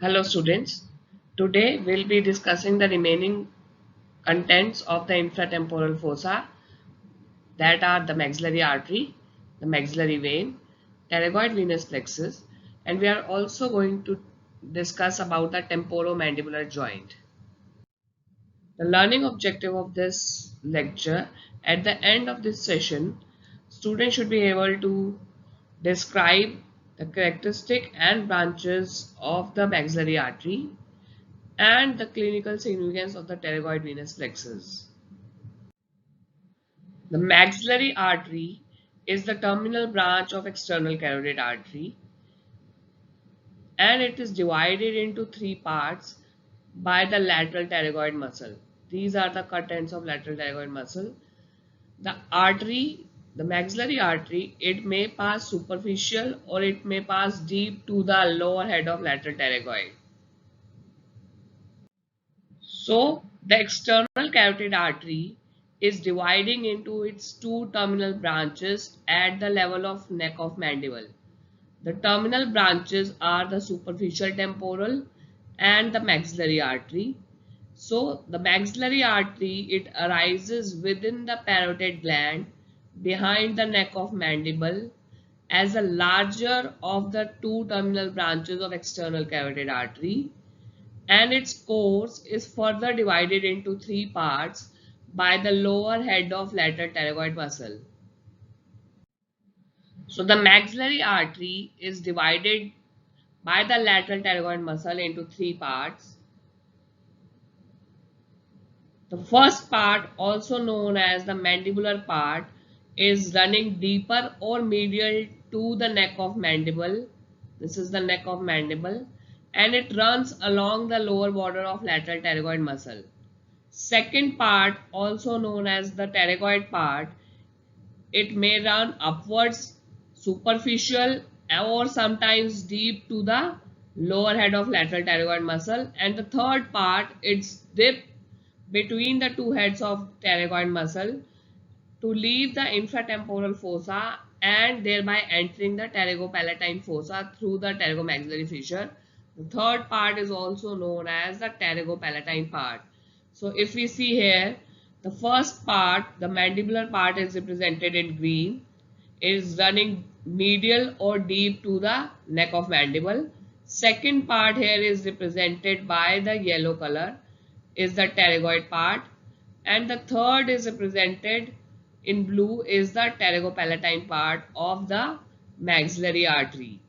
Hello students, today we'll be discussing the remaining contents of the infratemporal fossa, that are the maxillary artery, the maxillary vein, pterygoid venous plexus, and we are also going to discuss about the temporomandibular joint. The learning objective of this lecture: at the end of this session, students should be able to describe the characteristic and branches of the maxillary artery and the clinical significance of the pterygoid venous plexus. The maxillary artery is the terminal branch of external carotid artery, and it is divided into three parts by the lateral pterygoid muscle. These are the contents of lateral pterygoid muscle. The artery, the maxillary artery, it may pass superficial or it may pass deep to the lower head of lateral pterygoid. So the external carotid artery is dividing into its two terminal branches at the level of neck of mandible. The terminal branches are the superficial temporal and the maxillary artery. So the maxillary artery, it arises within the parotid gland behind the neck of mandible as the larger of the two terminal branches of external carotid artery, and its course is further divided into three parts by the lower head of lateral pterygoid muscle. So the maxillary artery is divided by the lateral pterygoid muscle into three parts. The first part, also known as the mandibular part, is running deeper or medial to the neck of mandible. This is the neck of mandible, and it runs along the lower border of lateral pterygoid muscle. Second part, also known as the pterygoid part, it may run upwards, superficial, or sometimes deep to the lower head of lateral pterygoid muscle. And the third part, it's dip between the two heads of pterygoid muscle to leave the infratemporal fossa and thereby entering the pterygopalatine fossa through the pterygomaxillary fissure. The third part is also known as the pterygopalatine part. So if we see here, the first part, the mandibular part, is represented in green, is running medial or deep to the neck of mandible. Second part here is represented by the yellow color, is the pterygoid part, and the third is represented in blue, is the pterygopalatine part of the maxillary artery.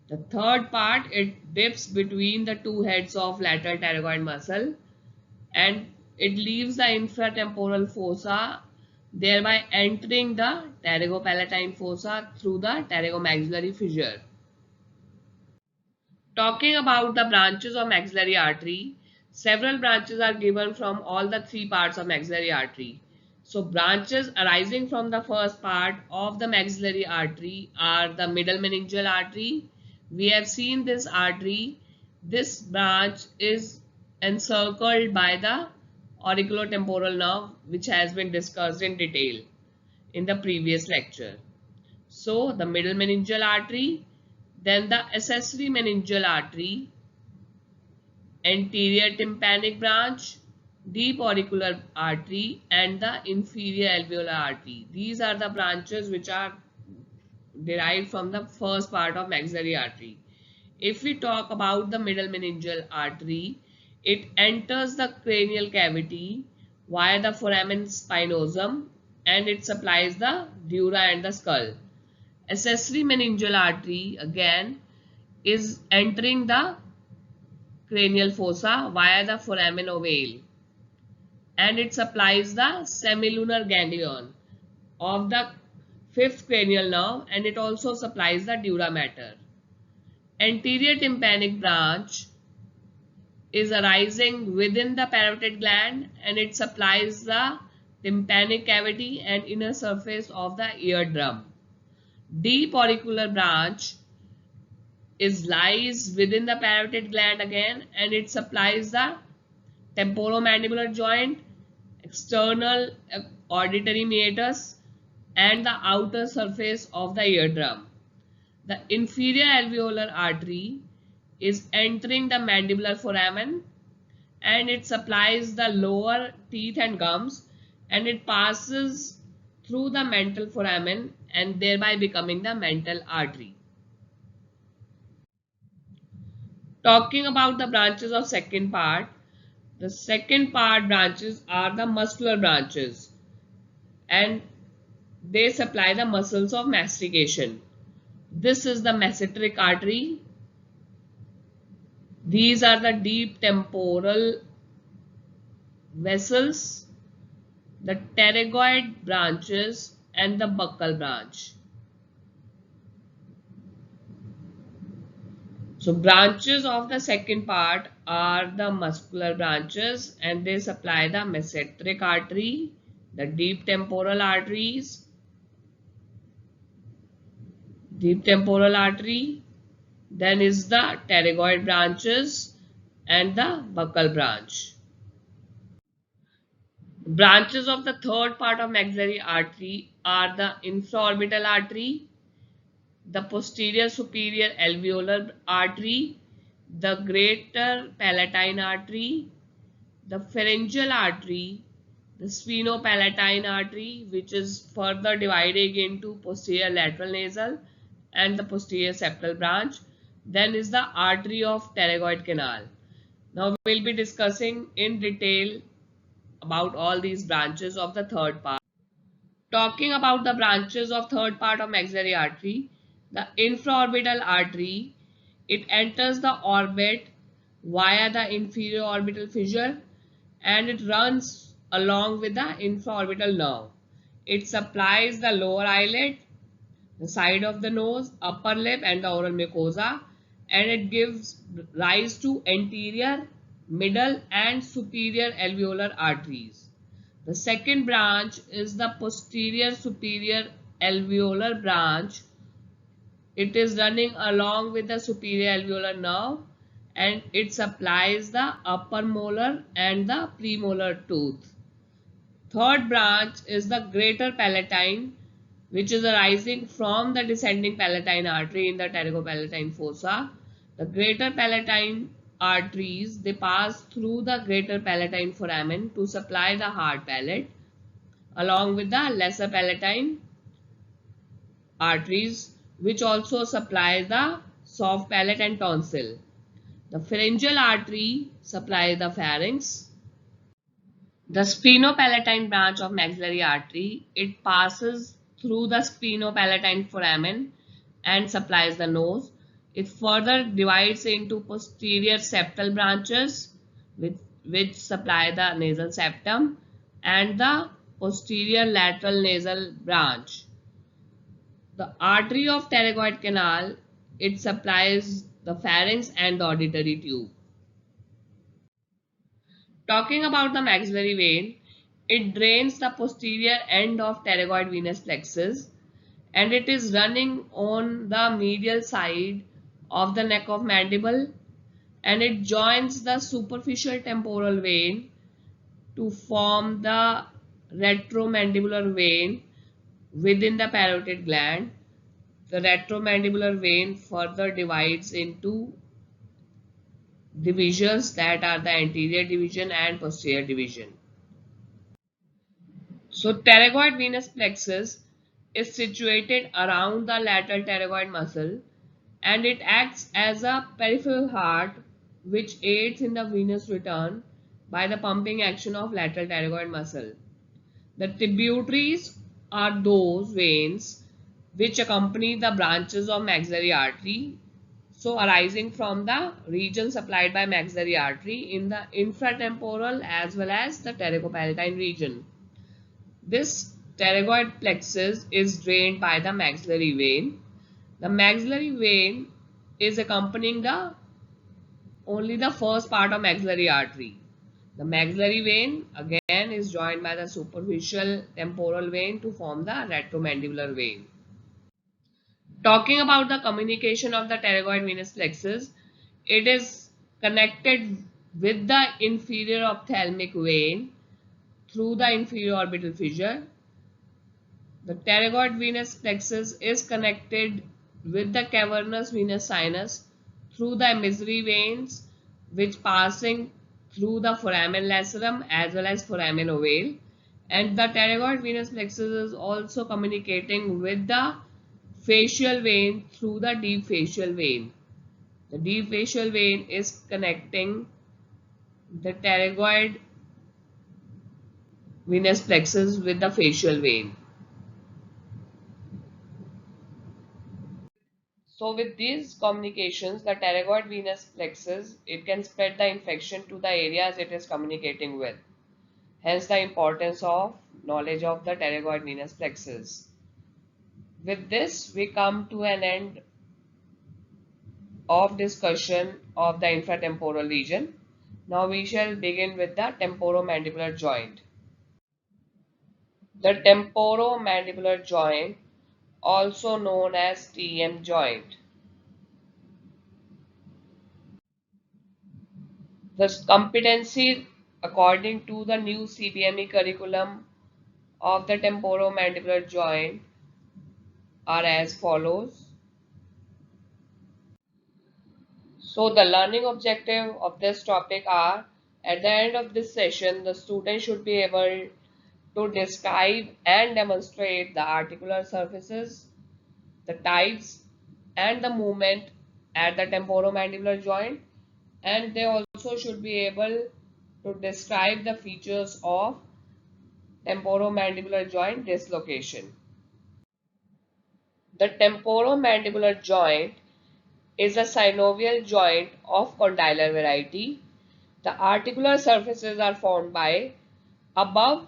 The third part, it dips between the two heads of lateral pterygoid muscle and it leaves the infratemporal fossa, thereby entering the pterygopalatine fossa through the pterygomaxillary fissure. Talking about the branches of maxillary artery, several branches are given from all the three parts of maxillary artery. So branches arising from the first part of the maxillary artery are the middle meningeal artery. We have seen this artery. This branch is encircled by the auriculotemporal nerve, which has been discussed in detail in the previous lecture. So the middle meningeal artery, then the accessory meningeal artery, anterior tympanic branch, deep auricular artery, and the inferior alveolar artery. These are the branches which are derived from the first part of maxillary artery. If we talk about the middle meningeal artery, it enters the cranial cavity via the foramen spinosum and it supplies the dura and the skull. Accessory meningeal artery again is entering the cranial fossa via the foramen ovale and it supplies the semilunar ganglion of the fifth cranial nerve and it also supplies the dura mater. Anterior tympanic branch is arising within the parotid gland and it supplies the tympanic cavity and inner surface of the eardrum. Deep auricular branch is lies within the parotid gland again and it supplies the temporomandibular joint, external auditory meatus and the outer surface of the eardrum. The inferior alveolar artery is entering the mandibular foramen, and it supplies the lower teeth and gums, and it passes through the mental foramen and thereby becoming the mental artery. Talking about the branches of second part, the second part branches are the muscular branches, and they supply the muscles of mastication. This is the masseteric artery. These are the deep temporal vessels, the pterygoid branches, and the buccal branch. So branches of the second part are the muscular branches, and they supply the masseteric artery, the deep temporal arteries, then is the pterygoid branches and the buccal branch. Branches of the third part of maxillary artery are the infraorbital artery, the posterior superior alveolar artery, the greater palatine artery, the pharyngeal artery, the sphenopalatine artery, which is further dividing into posterior lateral nasal and the posterior septal branch. Then is the artery of pterygoid canal. Now we'll be discussing in detail about all these branches of the third part. Talking about the branches of third part of maxillary artery, the infraorbital artery, it enters the orbit via the inferior orbital fissure, and it runs along with the infraorbital nerve. It supplies the lower eyelid, the side of the nose, upper lip, and the oral mucosa, and it gives rise to anterior, middle, and superior alveolar arteries. The second branch is the posterior superior alveolar branch. It is running along with the superior alveolar nerve, and it supplies the upper molar and the premolar tooth. Third branch is the greater palatine, which is arising from the descending palatine artery in the pterygopalatine fossa. The greater palatine arteries, they pass through the greater palatine foramen to supply the hard palate, along with the lesser palatine arteries, which also supply the soft palate and tonsil. The pharyngeal artery supplies the pharynx. The sphenopalatine branch of maxillary artery, it passes through the sphenopalatine foramen and supplies the nose. It further divides into posterior septal branches, which supply the nasal septum, and the posterior lateral nasal branch. The artery of pterygoid canal, it supplies the pharynx and the auditory tube. Talking about the maxillary vein, it drains the posterior end of pterygoid venous plexus, and it is running on the medial side of the neck of mandible, and it joins the superficial temporal vein to form the retromandibular vein within the parotid gland. The retromandibular vein further divides into divisions that are the anterior division and posterior division. So pterygoid venous plexus is situated around the lateral pterygoid muscle, and it acts as a peripheral heart which aids in the venous return by the pumping action of lateral pterygoid muscle. The tributaries are those veins which accompany the branches of maxillary artery, so arising from the region supplied by maxillary artery in the infratemporal as well as the pterygopalatine region. This pterygoid plexus is drained by the maxillary vein. The maxillary vein is accompanying only the first part of maxillary artery. The maxillary vein again is joined by the superficial temporal vein to form the retromandibular vein. Talking about the communication of the pterygoid venous plexus, it is connected with the inferior ophthalmic vein through the inferior orbital fissure. The pterygoid venous plexus is connected with the cavernous venous sinus through the emissary veins which passing through the foramen lacerum as well as foramen ovale, and the pterygoid venous plexus is also communicating with the facial vein through the deep facial vein. The deep facial vein is connecting the pterygoid venous plexus with the facial vein. So with these communications, the pterygoid venous plexus, it can spread the infection to the areas it is communicating with. Hence the importance of knowledge of the pterygoid venous plexus. With this, we come to an end of discussion of the infratemporal region. Now we shall begin with the temporomandibular joint. The temporomandibular joint, also known as TM joint. The competency according to the new CBME curriculum of the temporomandibular joint are as follows. So the learning objective of this topic are, at the end of this session, the student should be able to describe and demonstrate the articular surfaces, the types and the movement at the temporomandibular joint, and they also should be able to describe the features of temporomandibular joint dislocation. The temporomandibular joint is a synovial joint of condylar variety. The articular surfaces are formed by above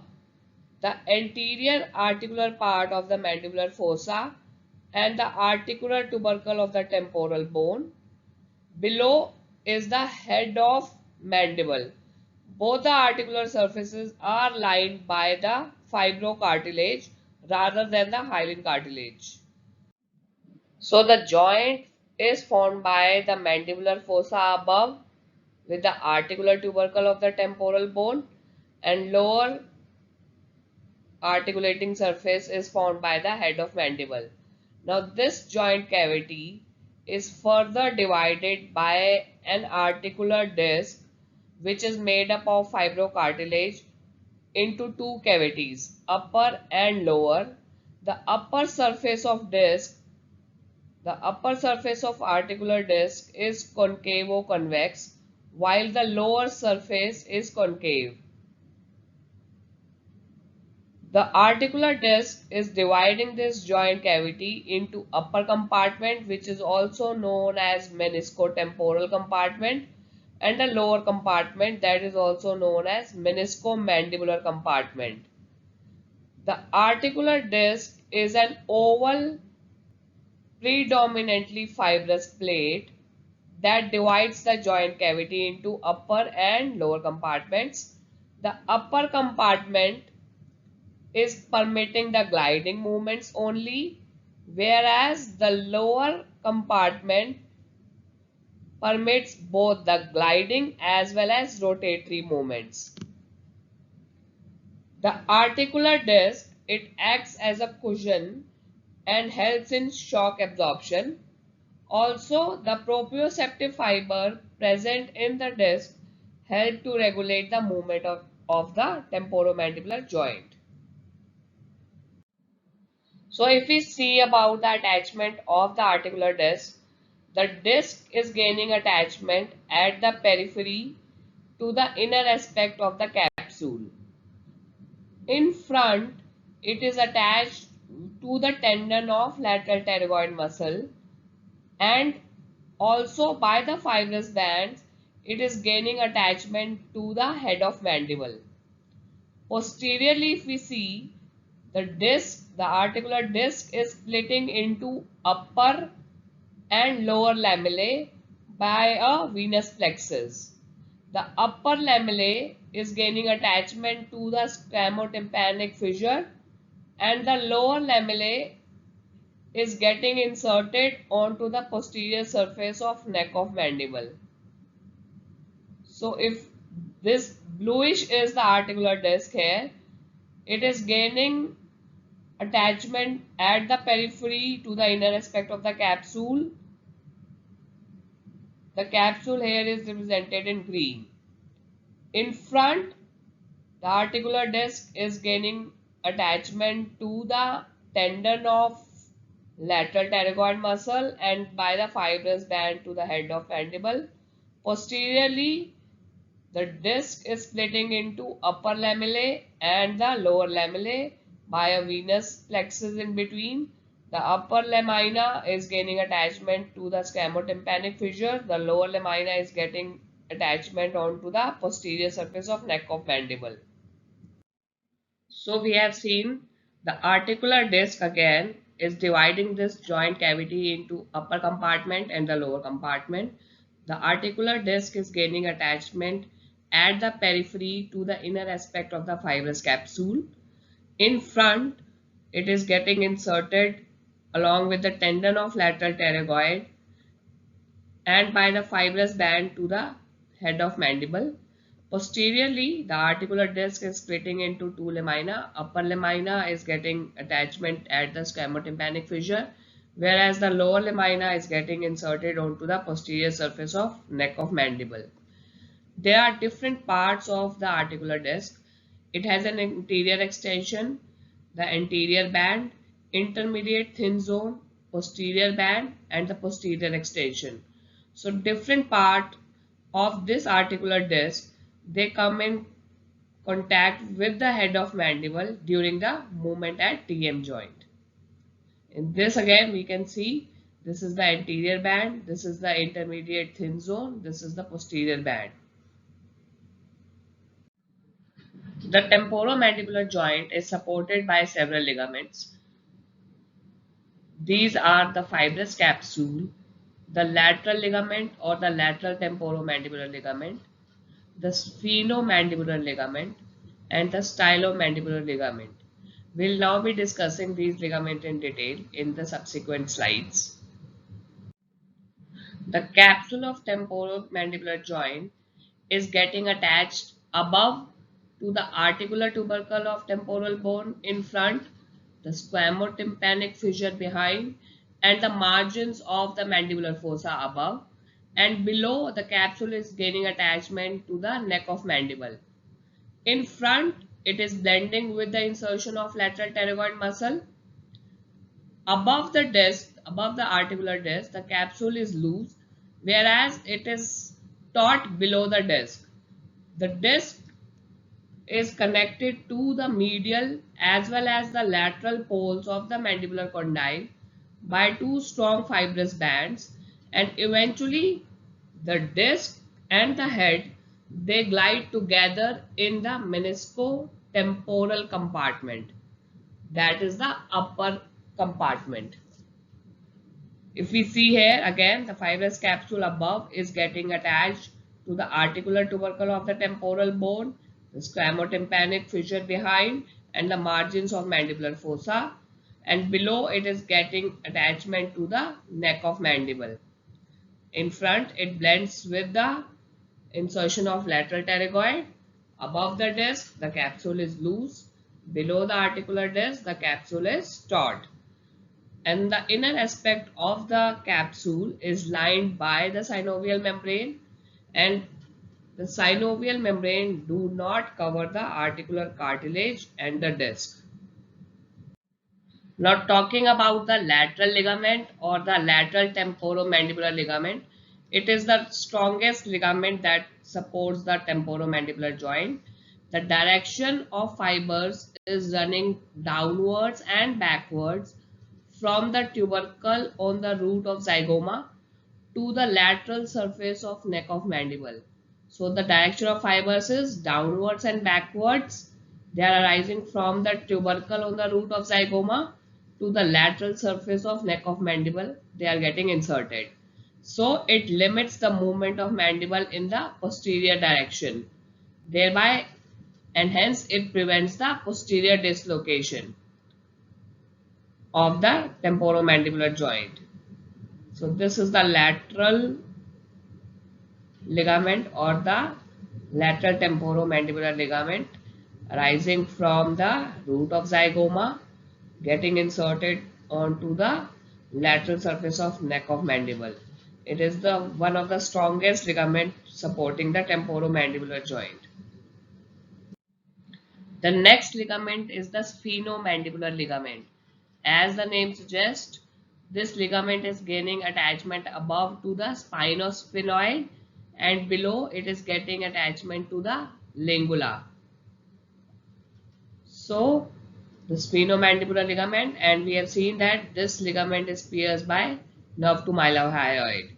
the anterior articular part of the mandibular fossa and the articular tubercle of the temporal bone. Below is the head of mandible. Both the articular surfaces are lined by the fibrocartilage rather than the hyaline cartilage. So the joint is formed by the mandibular fossa above with the articular tubercle of the temporal bone, and lower articulating surface is formed by the head of mandible. Now this joint cavity is further divided by an articular disc which is made up of fibrocartilage into two cavities, upper and lower. The upper surface of articular disc is concavo-convex while the lower surface is concave. The articular disc is dividing this joint cavity into upper compartment, which is also known as meniscotemporal compartment, and a lower compartment that is also known as meniscomandibular compartment. The articular disc is an oval, predominantly fibrous plate that divides the joint cavity into upper and lower compartments. The upper compartment is permitting the gliding movements only, whereas the lower compartment permits both the gliding as well as rotatory movements. The articular disc, it acts as a cushion and helps in shock absorption. Also, the proprioceptive fiber present in the disc help to regulate the movement of the temporomandibular joint. So if we see about the attachment of the articular disc, the disc is gaining attachment at the periphery to the inner aspect of the capsule. In front, it is attached to the tendon of lateral pterygoid muscle, and also by the fibrous bands, it is gaining attachment to the head of mandible. Posteriorly, if we see, the articular disc is splitting into upper and lower lamellae by a venous plexus. The upper lamellae is gaining attachment to the scamotympanic fissure, and the lower lamellae is getting inserted onto the posterior surface of neck of mandible. So if this bluish is the articular disc here, it is gaining attachment at the periphery to the inner aspect of the capsule, The capsule here is represented in green. In front, the articular disc is gaining attachment to the tendon of lateral pterygoid muscle and by the fibrous band to the head of mandible. Posteriorly, the disc is splitting into upper lamellae and the lower lamellae by a venous plexus in between. The upper lamina is gaining attachment to the scamotympanic fissure. The lower lamina is getting attachment onto the posterior surface of neck of mandible. So we have seen the articular disc again is dividing this joint cavity into upper compartment and the lower compartment. The articular disc is gaining attachment at the periphery to the inner aspect of the fibrous capsule. In front, it is getting inserted along with the tendon of lateral pterygoid and by the fibrous band to the head of mandible. Posteriorly, the articular disc is splitting into two lamina. Upper lamina is getting attachment at the scamotympanic fissure, whereas the lower lamina is getting inserted onto the posterior surface of neck of mandible. There are different parts of the articular disc. It has an anterior extension, the anterior band, intermediate thin zone, posterior band, and the posterior extension. So different part of this articular disc, they come in contact with the head of mandible during the movement at TM joint. In this again we can see this is the anterior band, this is the intermediate thin zone, this is the posterior band. The temporomandibular joint is supported by several ligaments. These are the fibrous capsule, the lateral ligament or the lateral temporomandibular ligament, the sphenomandibular ligament, and the stylomandibular ligament. We'll now be discussing these ligaments in detail in the subsequent slides. The capsule of temporomandibular joint is getting attached above to the articular tubercle of temporal bone in front, the squamotympanic fissure behind, and the margins of the mandibular fossa above, and below the capsule is gaining attachment to the neck of mandible. In front, it is blending with the insertion of lateral pterygoid muscle. Above the disc, above the articular disc, the capsule is loose, whereas it is taut below the disc. The disc is connected to the medial as well as the lateral poles of the mandibular condyle by two strong fibrous bands, and eventually the disc and the head, they glide together in the meniscotemporal compartment, that is the upper compartment. If we see here again, the fibrous capsule above is getting attached to the articular tubercle of the temporal bone, the squamotympanic fissure behind, and the margins of mandibular fossa, and below it is getting attachment to the neck of mandible. In front, it blends with the insertion of lateral pterygoid. Above the disc, the capsule is loose. Below the articular disc, the capsule is taut. And the inner aspect of the capsule is lined by the synovial membrane, and the synovial membrane do not cover the articular cartilage and the disc. Now talking about the lateral ligament or the lateral temporomandibular ligament, it is the strongest ligament that supports the temporomandibular joint. The direction of fibers is running downwards and backwards from the tubercle on the root of zygoma to the lateral surface of neck of mandible. So the direction of fibers is downwards and backwards. They are arising from the tubercle on the root of zygoma to the lateral surface of neck of mandible. They are getting inserted. So it limits the movement of mandible in the posterior direction, thereby and hence it prevents the posterior dislocation of the temporomandibular joint. So this is the lateral ligament or the lateral temporomandibular ligament arising from the root of zygoma, getting inserted onto the lateral surface of neck of mandible. It is the one of the strongest ligament supporting the temporomandibular joint. The next ligament is the sphenomandibular ligament. As the name suggests, this ligament is gaining attachment above to the spinosphenoid and below it is getting attachment to the lingula. So the sphenomandibular ligament, and we have seen that this ligament is pierced by nerve to mylohyoid.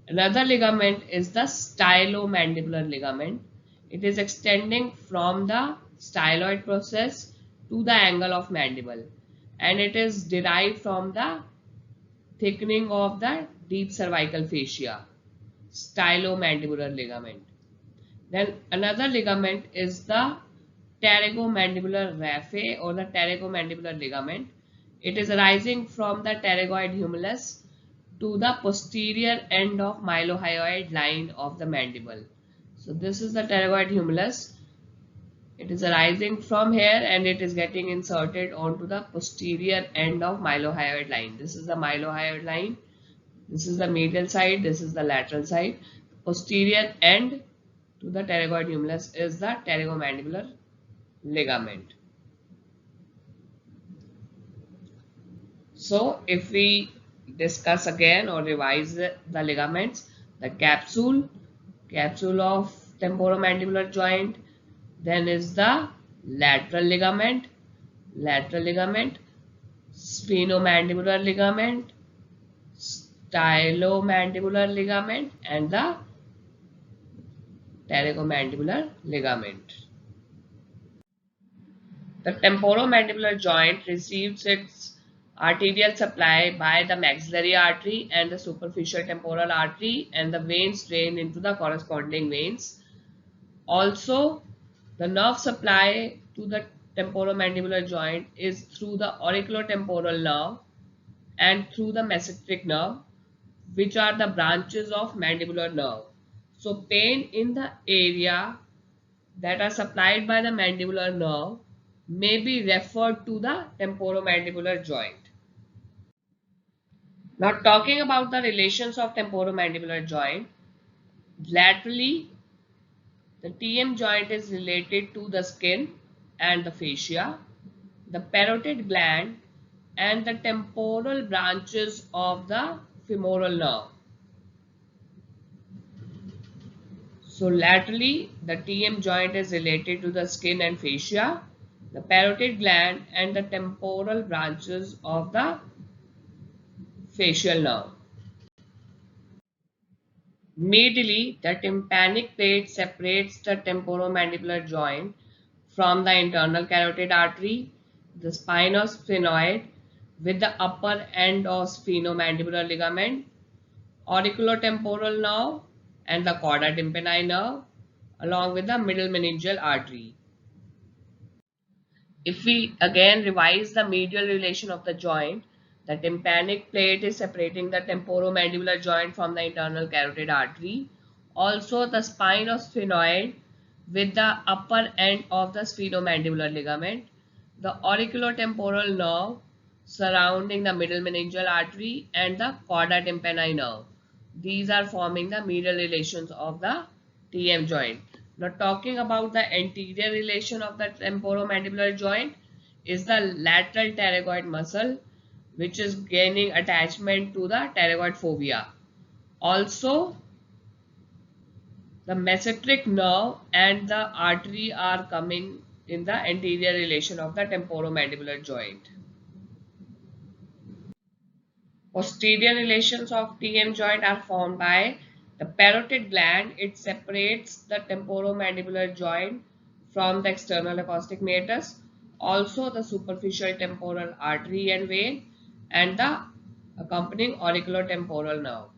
Another ligament is the stylomandibular ligament. It is extending from the styloid process to the angle of mandible, and it is derived from the thickening of the deep cervical fascia, stylomandibular ligament. Then another ligament is the pterygomandibular raphe or the pterygomandibular ligament. It is arising from the pterygoid humulus to the posterior end of mylohyoid line of the mandible. So this is the pterygoid humulus. It is arising from here and it is getting inserted onto the posterior end of mylohyoid line. This is the mylohyoid line. This is the medial side. This is the lateral side. Posterior end to the pterygoid humulus is the pterygomandibular ligament. So if we discuss again or revise the ligaments, the capsule of temporomandibular joint, then is the lateral ligament, sphenomandibular ligament, stylomandibular ligament, and the pterygomandibular ligament. The temporomandibular joint receives its arterial supply by the maxillary artery and the superficial temporal artery, and the veins drain into the corresponding veins. Also, the nerve supply to the temporomandibular joint is through the auriculotemporal nerve and through the mesenteric nerve, which are the branches of mandibular nerve. So pain in the area that are supplied by the mandibular nerve may be referred to the temporomandibular joint. Now talking about the relations of temporomandibular joint, laterally the TM joint is related to the skin and the fascia, the parotid gland, and the temporal branches of the femoral nerve. So laterally, the TM joint is related to the skin and fascia, the parotid gland, and the temporal branches of the facial nerve. Medially, the tympanic plate separates the temporomandibular joint from the internal carotid artery, the spinosphenoid, with the upper end of sphenomandibular ligament, auriculotemporal nerve, and the cauda tympani nerve, along with the middle meningeal artery. If we again revise the medial relation of the joint, the tympanic plate is separating the temporomandibular joint from the internal carotid artery. Also, the spinosphenoid with the upper end of the sphenomandibular ligament, the auriculotemporal nerve surrounding the middle meningeal artery, and the cauda tympani nerve. These are forming the medial relations of the TM joint. Now talking about the anterior relation of the temporomandibular joint is the lateral pterygoid muscle, which is gaining attachment to the pterygoid fovea. Also, the mesenteric nerve and the artery are coming in the anterior relation of the temporomandibular joint. Posterior relations of TM joint are formed by the parotid gland. It separates the temporomandibular joint from the external acoustic meatus. Also the superficial temporal artery and vein and the accompanying auriculotemporal nerve.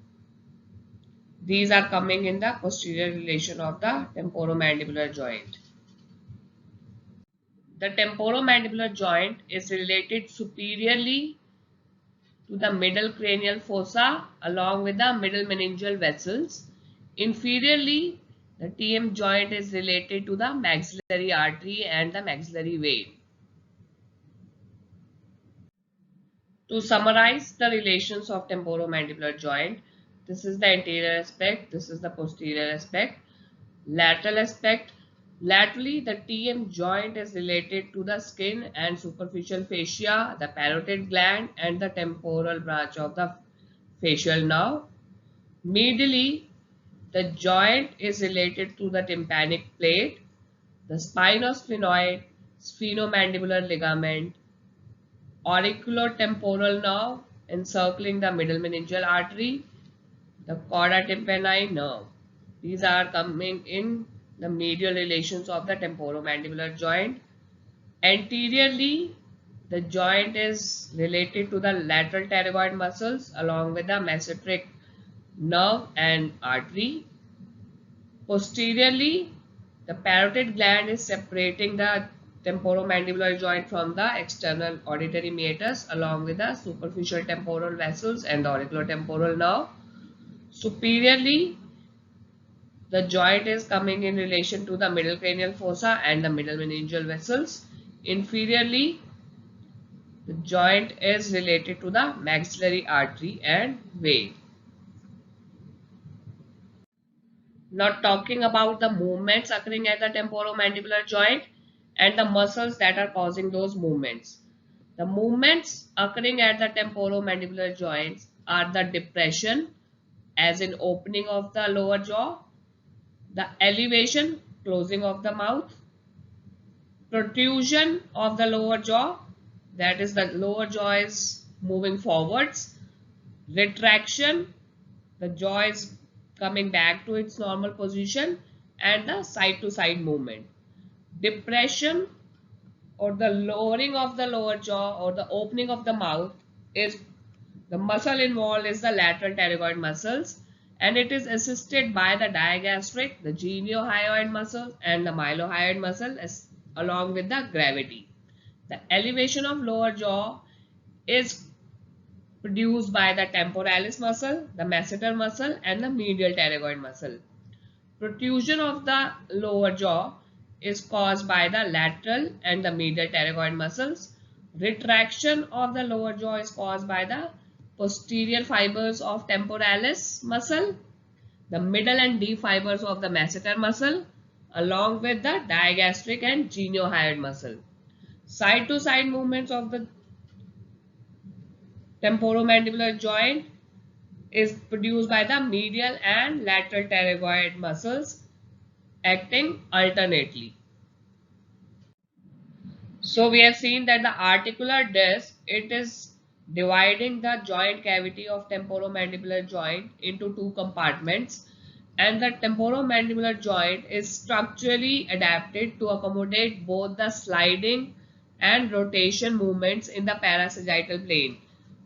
These are coming in the posterior relation of the temporomandibular joint. The temporomandibular joint is related superiorly to the middle cranial fossa along with the middle meningeal vessels. Inferiorly, the TM joint is related to the maxillary artery and the maxillary vein. To summarize the relations of temporomandibular joint, This is the anterior aspect. This is the posterior aspect. Lateral aspect. Laterally, the TM joint is related to the skin and superficial fascia, the parotid gland, and the temporal branch of the facial nerve. Medially, the joint is related to the tympanic plate, the spinosphenoid, sphenomandibular ligament, auriculotemporal nerve encircling the middle meningeal artery, the chorda tympani nerve. These are coming in the medial relations of the temporomandibular joint. Anteriorly, the joint is related to the lateral pterygoid muscles along with the mesenteric nerve and artery. Posteriorly, the parotid gland is separating the temporomandibular joint from the external auditory meatus along with the superficial temporal vessels and the auriculotemporal nerve. Superiorly, the joint is coming in relation to the middle cranial fossa and the middle meningeal vessels. Inferiorly, the joint is related to the maxillary artery and vein. Now talking about the movements occurring at the temporomandibular joint and the muscles that are causing those movements. The movements occurring at the temporomandibular joints are the depression, as in opening of the lower jaw, the elevation, closing of the mouth, protrusion of the lower jaw, that is the lower jaw is moving forwards, retraction, the jaw is coming back to its normal position, and the side to side movement. Depression or the lowering of the lower jaw or the opening of the mouth is the muscle involved is the lateral pterygoid muscles, and it is assisted by the digastric, the geniohyoid muscle and the mylohyoid muscle along with the gravity. The elevation of lower jaw is produced by the temporalis muscle, the masseter muscle and the medial pterygoid muscle. Protrusion of the lower jaw is caused by the lateral and the medial pterygoid muscles. Retraction of the lower jaw is caused by the posterior fibers of temporalis muscle, the middle and deep fibers of the masseter muscle, along with the digastric and geniohyoid muscle. Side to side movements of the temporomandibular joint is produced by the medial and lateral pterygoid muscles acting alternately. So we have seen that the articular disc, it is dividing the joint cavity of temporomandibular joint into two compartments, and the temporomandibular joint is structurally adapted to accommodate both the sliding and rotation movements in the parasagittal plane.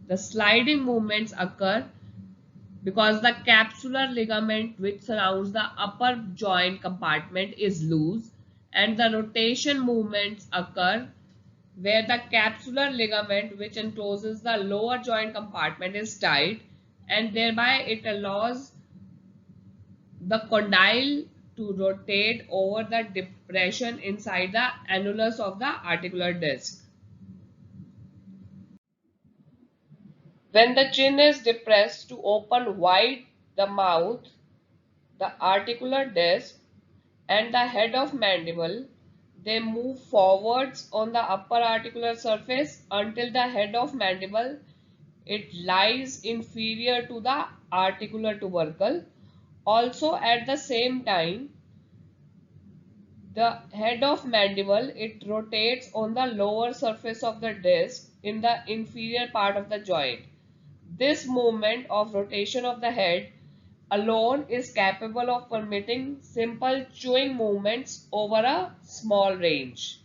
The sliding movements occur because the capsular ligament which surrounds the upper joint compartment is loose, and the rotation movements occur where the capsular ligament which encloses the lower joint compartment is tight, and thereby it allows the condyle to rotate over the depression inside the annulus of the articular disc. When the chin is depressed to open wide the mouth, the articular disc and the head of mandible, they move forwards on the upper articular surface until the head of mandible, it lies inferior to the articular tubercle. Also at the same time, the head of mandible, it rotates on the lower surface of the disc in the inferior part of the joint. This movement of rotation of the head alone is capable of permitting simple chewing movements over a small range.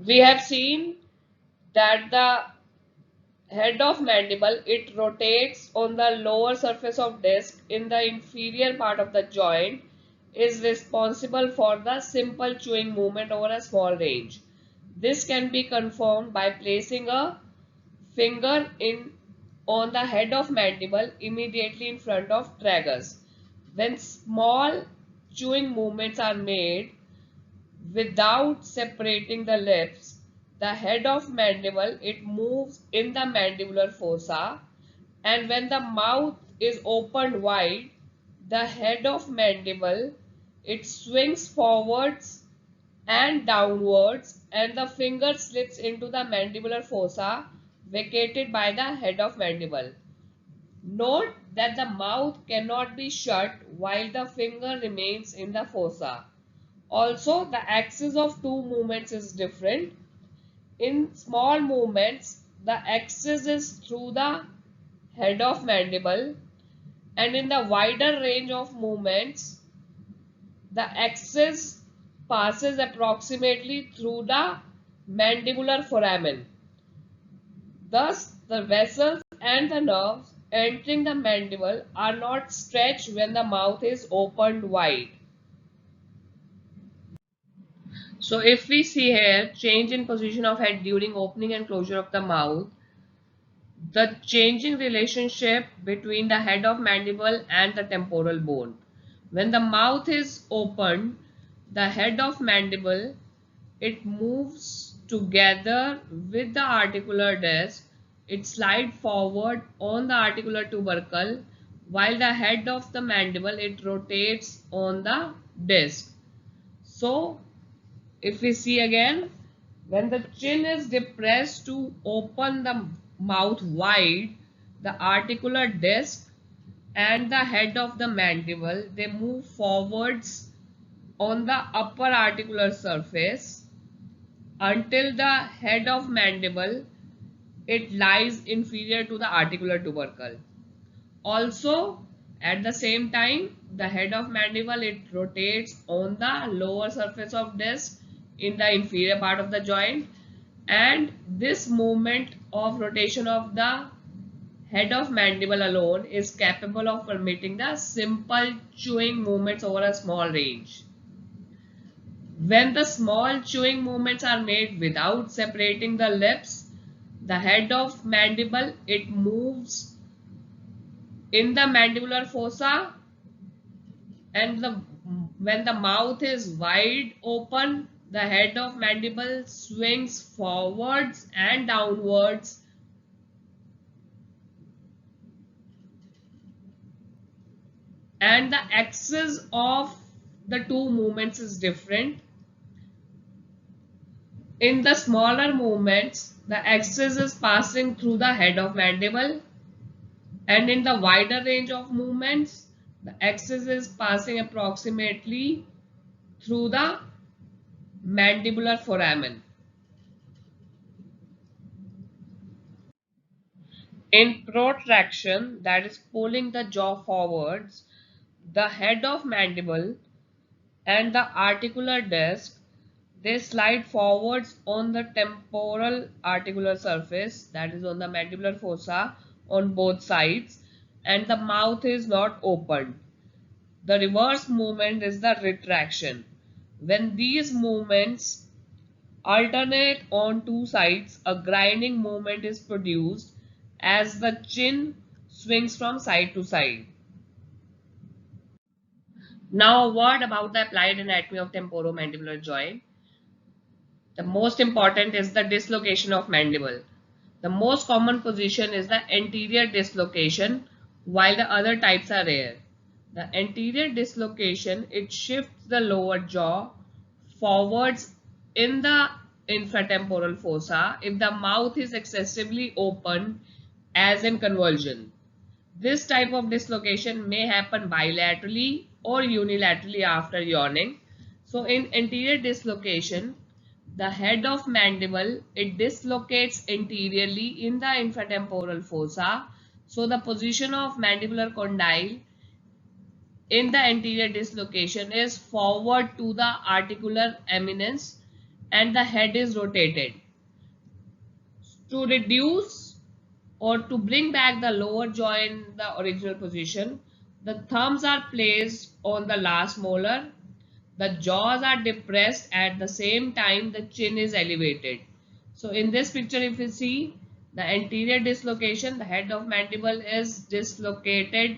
We have seen that the head of mandible, it rotates on the lower surface of disc in the inferior part of the joint, is responsible for the simple chewing movement over a small range. This can be confirmed by placing a finger in on the head of mandible immediately in front of tragus. When small chewing movements are made without separating the lips, the head of mandible, it moves in the mandibular fossa and when the mouth is opened wide, the head of mandible, it swings forwards and downwards, and the finger slips into the mandibular fossa vacated by the head of mandible. Note that the mouth cannot be shut while the finger remains in the fossa. Also, the axis of two movements is different. In small movements, the axis is through the head of mandible, and in the wider range of movements, the axis passes approximately through the mandibular foramen. Thus, the vessels and the nerves entering the mandible are not stretched when the mouth is opened wide. So if we see here, change in position of head during opening and closure of the mouth, the changing relationship between the head of mandible and the temporal bone. When the mouth is opened, the head of mandible, it moves together with the articular disc. It slides forward on the articular tubercle, while the head of the mandible, it rotates on the disc. So if we see again, when the chin is depressed to open the mouth wide, the articular disc and the head of the mandible, they move forwards on the upper articular surface until the head of mandible, it lies inferior to the articular tubercle. Also, at the same time, the head of mandible, it rotates on the lower surface of disc in the inferior part of the joint, and this movement of rotation of the head of mandible alone is capable of permitting the simple chewing movements over a small range. When the small chewing movements are made without separating the lips, the head of mandible, it moves in the mandibular fossa, and when the mouth is wide open, the head of mandible swings forwards and downwards, and the axis of the two movements is different. In the smaller movements, the axis is passing through the head of mandible, and in the wider range of movements, the axis is passing approximately through the mandibular foramen. In protraction, that is pulling the jaw forwards, the head of mandible and the articular disc, they slide forwards on the temporal articular surface, that is on the mandibular fossa on both sides, and the mouth is not opened. The reverse movement is the retraction. When these movements alternate on two sides, a grinding movement is produced as the chin swings from side to side. Now, a word about the applied anatomy of temporomandibular joint. The most important is the dislocation of mandible. The most common position is the anterior dislocation, while the other types are rare. The anterior dislocation, it shifts the lower jaw forwards in the infratemporal fossa if the mouth is excessively open, as in convulsion. This type of dislocation may happen bilaterally or unilaterally after yawning. So in anterior dislocation, the head of mandible, it dislocates anteriorly in the infratemporal fossa. So the position of mandibular condyle in the anterior dislocation is forward to the articular eminence, and the head is rotated. To reduce or to bring back the lower jaw in the original position, the thumbs are placed on the last molar. The jaws are depressed at the same time the chin is elevated. So in this picture, if you see the anterior dislocation, the head of mandible is dislocated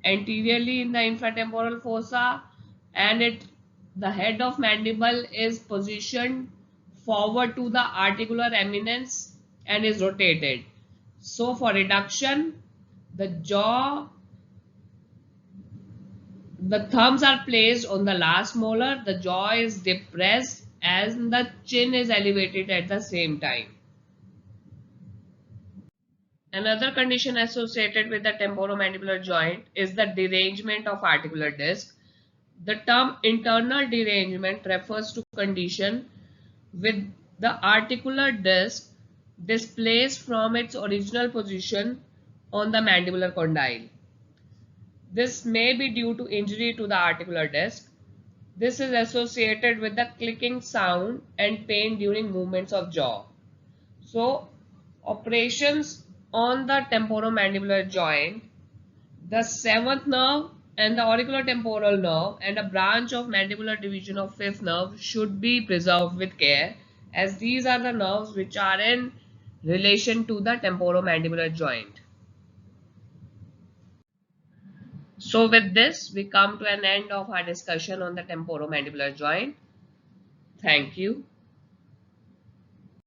anteriorly in the infratemporal fossa, and the head of mandible is positioned forward to the articular eminence and is rotated. So for reduction, the jaw, the thumbs are placed on the last molar, the jaw is depressed and the chin is elevated at the same time. Another condition associated with the temporomandibular joint is the derangement of articular disc. The term internal derangement refers to condition with the articular disc displaced from its original position on the mandibular condyle. This may be due to injury to the articular disc. This is associated with the clicking sound and pain during movements of jaw. So, operations on the temporomandibular joint, the seventh nerve and the auriculotemporal nerve and a branch of mandibular division of fifth nerve should be preserved with care, as these are the nerves which are in relation to the temporomandibular joint. So with this, we come to an end of our discussion on the temporomandibular joint. Thank you.